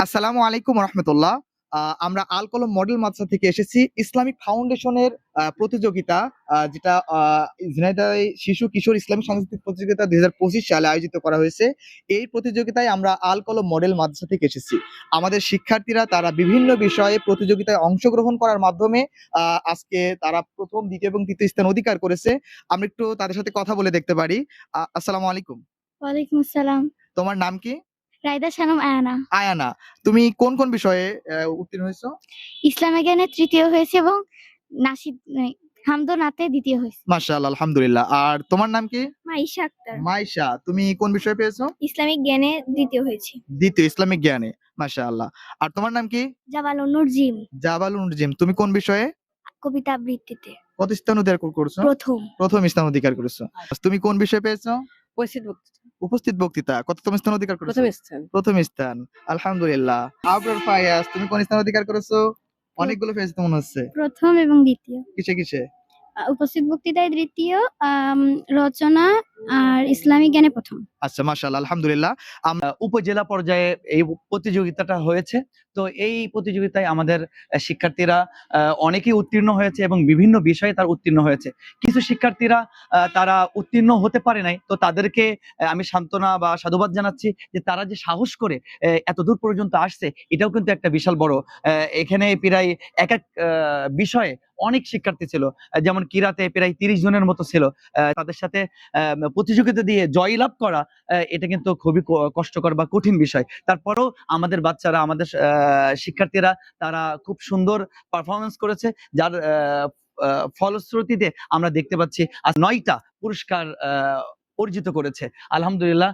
আসসালামু আলাইকুম রহমতুল্লাহ। আমরা আল কলম মডেল মাদ্রাসা থেকে এসেছি। ইসলামিক ফাউন্ডেশনের প্রতিযোগিতা, যেটা ঝিনাইদহে শিশু কিশোর ইসলামিক সাংস্কৃতিক প্রতিযোগিতা ২০২৫ সালে আয়োজিত করা হয়েছে। এই প্রতিযোগিতায় আমরা আল কলম মডেল মাদ্রাসা থেকে এসেছি। আমাদের শিক্ষার্থীরা তারা বিভিন্ন বিষয়ে প্রতিযোগিতায় অংশগ্রহণ করার মাধ্যমে আজকে তারা প্রথম, দ্বিতীয় এবং তৃতীয় স্থান অধিকার করেছে। আমরা একটু তাদের সাথে কথা বলে দেখতে পারি। আসসালামু আলাইকুম। ওয়ালাইকুম আসসালাম। তোমার নাম কি? রাইদা শানম আয়ানা। আয়ানা, তুমি কোন কোন বিষয়ে উত্তীর্ণ হয়েছো? ইসলামে জ্ঞানে তৃতীয় হয়েছে এবং নাসিদ হামদ ও নাতে দ্বিতীয় হয়েছে। মাশাআল্লাহ, আলহামদুলিল্লাহ। আর তোমার নাম কি? মাইশা আক্তার। মাইশা, তুমি কোন বিষয়ে পেয়েছো? ইসলামিক জ্ঞানে দ্বিতীয় হয়েছে। দ্বিতীয়, ইসলামিক জ্ঞানে। মাশাআল্লাহ। আর তোমার নাম কি? জাবালুন নুরজিম। জাবালুন জিম, তুমি কোন বিষয়ে? কবিতা আবৃত্তিতে কত স্থান অধিকার করছো? প্রথম। প্রথম স্থান অধিকার করেছো। তুমি কোন বিষয়ে পেয়েছো? উপস্থিত বক্তৃতা। উপস্থিত বক্তৃতা। কততম স্থান অধিকার করেছো? প্রথম স্থান। প্রথম স্থান, আলহামদুলিল্লাহ। আবরার ফায়াজ, তুমি কোন স্থান অধিকার করেছো? অনেকগুলো পেয়েছো তো মনে হচ্ছে। প্রথম এবং দ্বিতীয়। কিসে কিসে? উপস্থিত বক্তৃতায় তৃতীয়, রচনা আর ইসলামিক জ্ঞানে প্রথম। আচ্ছা, মাশাআল্লাহ, আলহামদুলিল্লাহ। উপজেলা পর্যায়ে এই প্রতিযোগিতাটা হয়েছে। তো এই প্রতিযোগিতায় আমাদের শিক্ষার্থীরা অনেকেই উত্তীর্ণ হয়েছে এবং বিভিন্ন বিষয়ে তারা উত্তীর্ণ হয়েছে। কিছু শিক্ষার্থীরা তারা উত্তীর্ণ হতে পারে নাই, তো তাদেরকে আমি সান্ত্বনা বা সাধুবাদ জানাচ্ছি যে তারা যে সাহস করে এত দূর পর্যন্ত আসছে, এটাও কিন্তু একটা বিশাল বড়। এখানে প্রায় এক এক বিষয়ে অনেক শিক্ষার্থী ছিল, যেমন কিরাতে প্রায় ৩০ জনের মতো ছিল। তাদের সাথে প্রতিযোগিতা দিয়ে জয়লাভ করা, এটা কিন্তু খুবই কষ্টকর বা কঠিন বিষয়। তারপরেও আমাদের বাচ্চারা, আমাদের শিক্ষার্থীরা তারা খুব সুন্দর পারফরমেন্স করেছে, যার ফলশ্রুতিতে আমরা দেখতে পাচ্ছি আজ ৯টা পুরস্কার অর্জিত করেছে। আলহামদুলিল্লাহ।